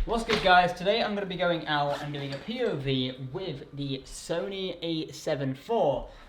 What's good, guys? Today I'm going to be going out and doing a POV with the Sony A7 IV,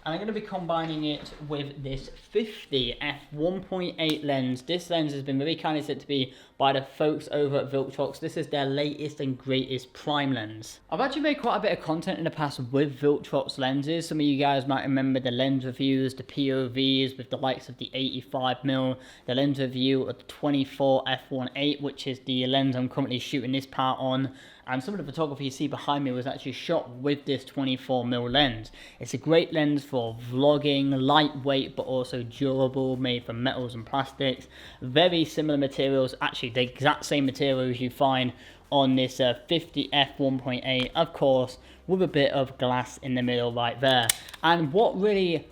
and I'm going to be combining it with this 50 f1.8 lens. This lens has been very kindly sent to me by the folks over at Viltrox. This is their latest and greatest prime lens. I've actually made quite a bit of content in the past with Viltrox lenses. Some of you guys might remember the lens reviews, the POVs with the likes of the 85mm, the lens review of the 24 f1.8, which is the lens I'm currently shooting this part on, and some of the photography you see behind me was actually shot with this 24mm lens. It's a great lens for vlogging, lightweight but also durable, made from metals and plastics. Very similar materials, actually the exact same materials you find on this 50 f1.8, of course, with a bit of glass in the middle right there. And what really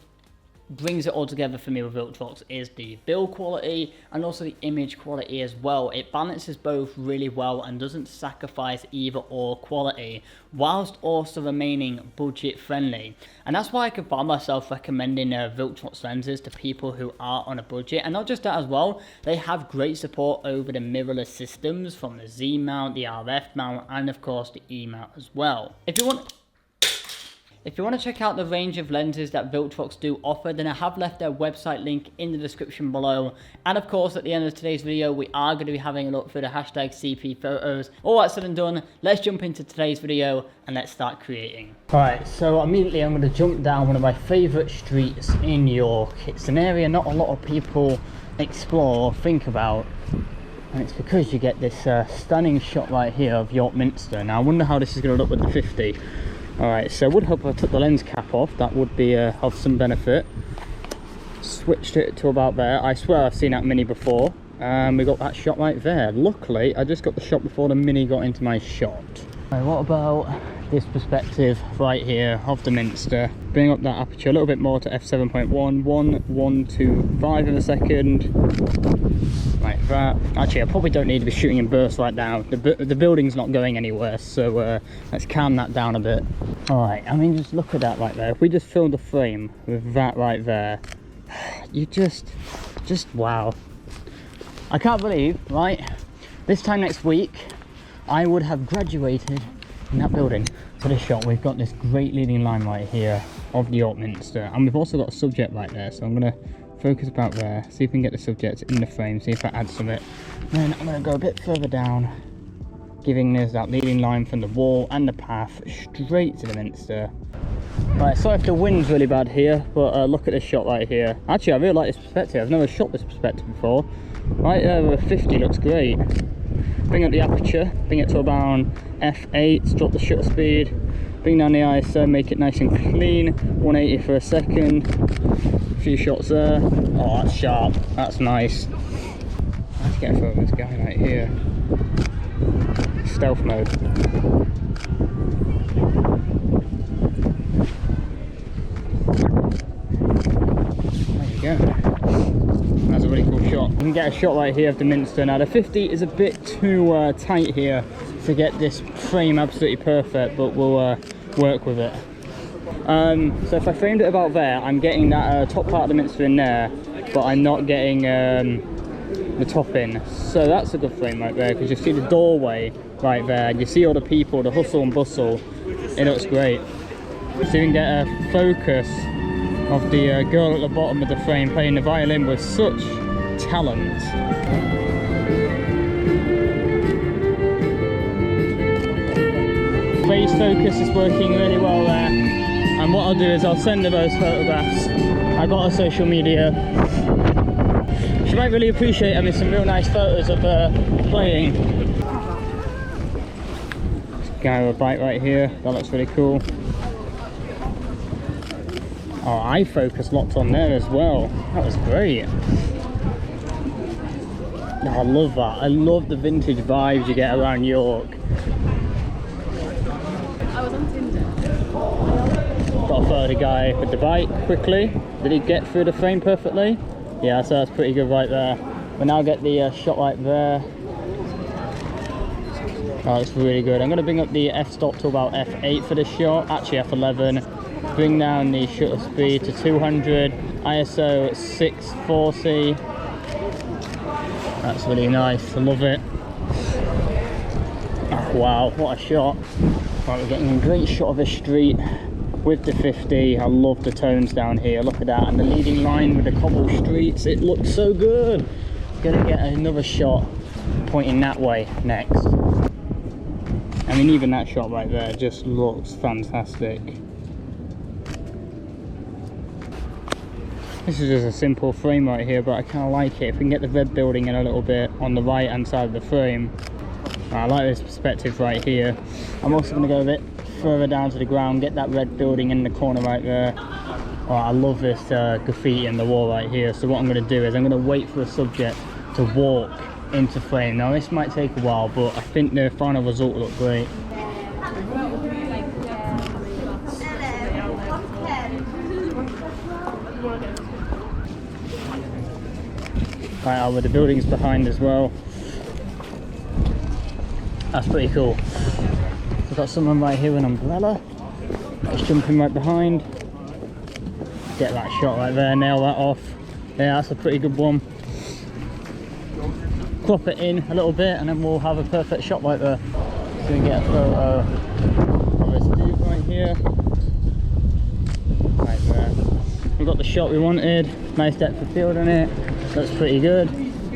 brings it all together for me with Viltrox is the build quality and also the image quality as well. It balances both really well and doesn't sacrifice either or quality, whilst also remaining budget friendly. And that's why I could find myself recommending Viltrox lenses to people who are on a budget. And not just that as well, they have great support over the mirrorless systems from the Z mount, the RF mount, and of course the E mount as well. If you want to check out the range of lenses that Viltrox do offer, then I have left their website link in the description below. And of course, at the end of today's video, we are going to be having a look through the hashtag CP photos. All that said and done, let's jump into today's video and let's start creating. Alright, so immediately I'm going to jump down one of my favourite streets in York. It's an area not a lot of people explore or think about. And it's because you get this stunning shot right here of York Minster. Now I wonder how this is going to look with the 50. Alright, so I would hope I took the lens cap off. That would be of some benefit. Switched it to about there. I swear I've seen that Mini before. We got that shot right there. Luckily, I just got the shot before the Mini got into my shot. Right, what about this perspective right here of the Minster? Bring up that aperture a little bit more to f7.1. 1.125 in a second. Like that. Actually, I probably don't need to be shooting in bursts right now. The building's not going anywhere, so let's calm that down a bit. Alright, I mean, just look at that right there. If we just filled the frame with that right there, you just wow. I can't believe, right, this time next week, I would have graduated in that building. For this shot, we've got this great leading line right here of the York Minster, and we've also got a subject right there, so I'm going to focus about there, see if we can get the subject in the frame, see if I add some of it. Then I'm going to go a bit further down, giving this that leading line from the wall and the path straight to the Minster. Right, sorry if the wind's really bad here, but look at this shot right here. Actually, I really like this perspective. I've never shot this perspective before. Right there with a 50 looks great. Bring up the aperture, bring it to about f8, drop the shutter speed, bring down the ISO, make it nice and clean, 180 for a second. A few shots there. Oh, that's sharp, that's nice. Let's get a photo of this guy right here. Stealth mode. There you go. That's a really cool shot. You can get a shot right here of the Minster. Now the 50 is a bit too tight here to get this frame absolutely perfect, but we'll work with it. So if I framed it about there, I'm getting that top part of the Minster in there, but I'm not getting the top in. So that's a good frame right there, because you see the doorway right there, and you see all the people, the hustle and bustle. It looks great. So you can get a focus of the girl at the bottom of the frame playing the violin with such talent. Phase focus is working really well there, and what I'll do is I'll send her those photographs. I got her social media. She might really appreciate having some real nice photos of her playing. This guy with a bike right here, that looks really cool. Oh, eye focus locked on there as well. That was great. Oh, I love that. I love the vintage vibes you get around York. I was on Tinder. Got a photo of the guy with the bike quickly. Did he get through the frame perfectly? Yeah, so that's pretty good right there. We'll now get the shot right there. Oh, it's really good. I'm going to bring up the f-stop to about f8 for this shot. Actually f11. Bring down the shutter speed to 200, ISO 640. That's really nice, I love it. Wow, what a shot. Right, we're getting a great shot of a street with the 50. I love the tones down here, look at that, and the leading line with the cobble streets, it looks so good. Gonna get another shot pointing that way next. I mean, even that shot right there just looks fantastic. This is just a simple frame right here, but I kind of like it. If we can get the red building in a little bit on the right hand side of the frame. I like this perspective right here. I'm also going to go a bit further down to the ground, get that red building in the corner right there. Oh, I love this graffiti in the wall right here. So what I'm going to do is I'm going to wait for the subject to walk into frame. Now this might take a while, but I think the final result will look great. Right, with the buildings behind as well. That's pretty cool. We've got someone right here with an umbrella. Just jumping right behind. Get that shot right there, nail that off. Yeah, that's a pretty good one. Crop it in a little bit and then we'll have a perfect shot right there. So we can get a photo of this dude right here. Right there. We've got the shot we wanted. Nice depth of field in it. Looks pretty good.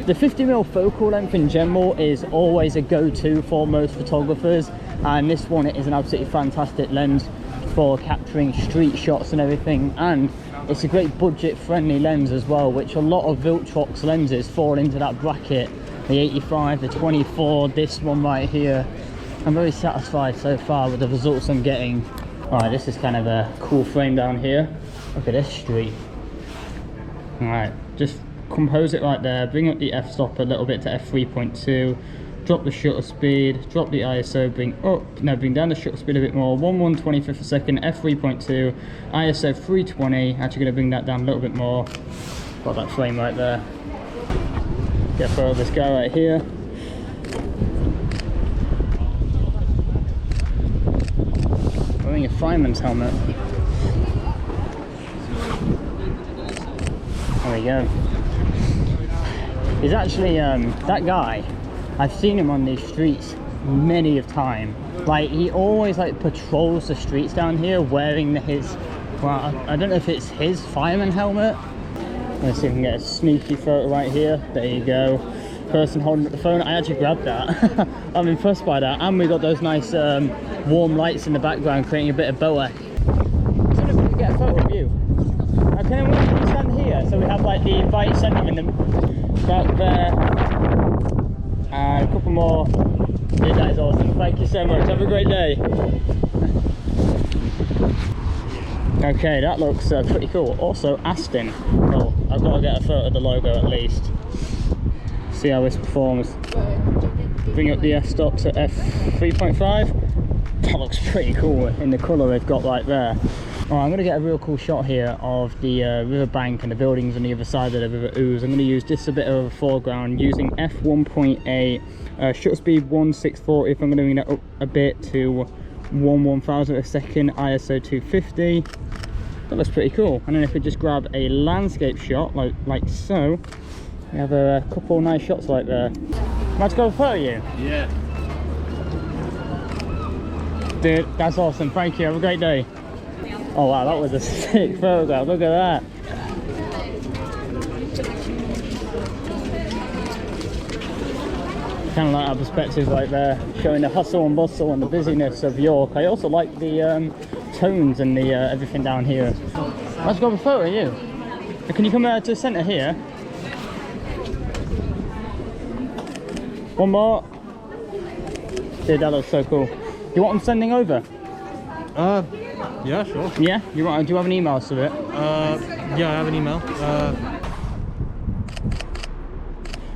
The 50mm focal length in general is always a go-to for most photographers, and this one is an absolutely fantastic lens for capturing street shots and everything, and it's a great budget friendly lens as well, which a lot of Viltrox lenses fall into that bracket. The 85, the 24, this one right here. I'm very satisfied so far with the results I'm getting. Alright, this is kind of a cool frame down here. Look at this street. Alright, just compose it right there, bring up the f-stop a little bit to f3.2, drop the shutter speed, drop the ISO, bring down the shutter speed a bit more, 1/125th a second, f3.2, ISO 320, actually going to bring that down a little bit more. Got that frame right there. Get a photo of this guy right here. Wearing a fireman's helmet. There we go. He's actually, that guy, I've seen him on these streets many of time. Like, he always like patrols the streets down here wearing his, well, I don't know if it's his fireman helmet. Let's see if we can get a sneaky photo right here. There you go. Person holding up the phone. I actually grabbed that. I'm impressed by that. And we got those nice warm lights in the background creating a bit of boa. So if we can get a photo of you. Can we stand here so we have like the invite centre in the back there. And a couple more. Dude, that is awesome. Thank you so much. Have a great day. Okay, that looks pretty cool. Also, Aston. Oh, I've got to get a photo of the logo at least. See how this performs. Bring up the f-stop to f3.5. That looks pretty cool in the colour they've got right there. Alright, I'm going to get a real cool shot here of the river bank and the buildings on the other side of the River Ouse. I'm going to use this a bit of a foreground using f1.8, shutter speed 1/640. If I'm going to bring that up a bit to 1/1000th a second, ISO 250. That looks pretty cool. And then if we just grab a landscape shot like so, we have a couple nice shots like there. Let's go photo you. Yeah. Dude, that's awesome. Thank you. Have a great day. Oh wow, that was a sick photograph. Look at that. Kind of like our perspective right there, showing the hustle and bustle and the busyness of York. I also like the tones and the everything down here. Let's go have a photo of you. Can you come to the centre here? One more. Dude, that looks so cool. You want them sending over? Yeah, sure. Yeah? Do you have an email to it? Yeah, I have an email.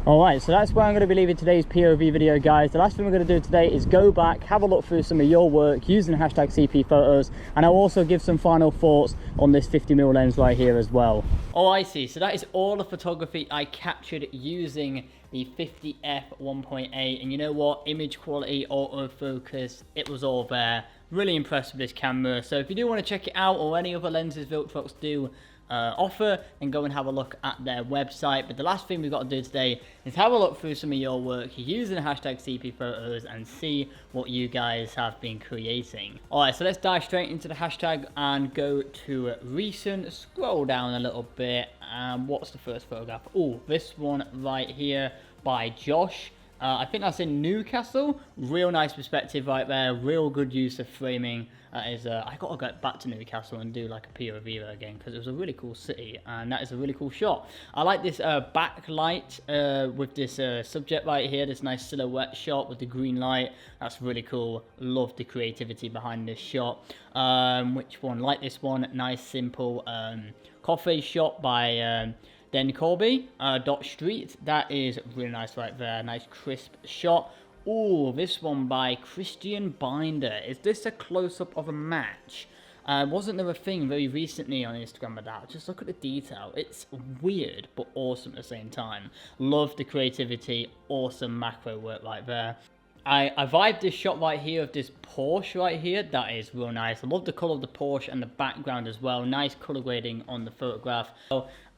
Alright, so that's where I'm going to be leaving today's POV video, guys. The last thing we're going to do today is go back, have a look through some of your work using the hashtag CP photos, and I'll also give some final thoughts on this 50mm lens right here as well. Oh, I see. So that is all the photography I captured using the 50 f1.8, and you know what? Image quality, autofocus, it was all there. Really impressed with this camera. So if you do want to check it out, or any other lenses Viltrox do, offer, then go and have a look at their website. But the last thing we've got to do today is have a look through some of your work using the hashtag CP Photos and see what you guys have been creating. Alright, so let's dive straight into the hashtag and go to recent, scroll down a little bit, and what's the first photograph? Oh, this one right here by Josh. I think that's in Newcastle. Real nice perspective right there. Real good use of framing. I gotta get back to Newcastle and do like a POV there again, because it was a really cool city and that is a really cool shot. I like this backlight with this subject right here. This nice silhouette shot with the green light. That's really cool. Love the creativity behind this shot. Which one? Like this one. Nice simple coffee shot by Den Corby, Dot Street. That is really nice right there. Nice crisp shot. Oh, this one by Christian Binder. Is this a close-up of a match? Wasn't there a thing very recently on Instagram about that? Just look at the detail. It's weird, but awesome at the same time. Love the creativity. Awesome macro work right there. I vibed this shot right here of this Porsche right here. That is real nice. I love the colour of the Porsche and the background as well. Nice colour grading on the photograph.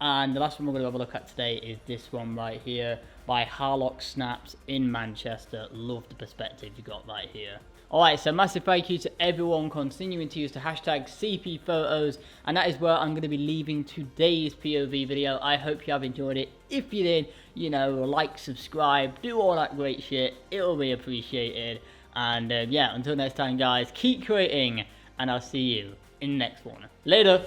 And the last one we're going to have a look at today is this one right here by Harlock Snaps in Manchester. Love the perspective you got right here. Alright, so massive thank you to everyone continuing to use the hashtag CP Photos, and that is where I'm going to be leaving today's POV video. I hope you have enjoyed it. If you did, you know, like, subscribe, do all that great shit. It'll be appreciated. And yeah, until next time guys, keep creating, and I'll see you in the next one. Later!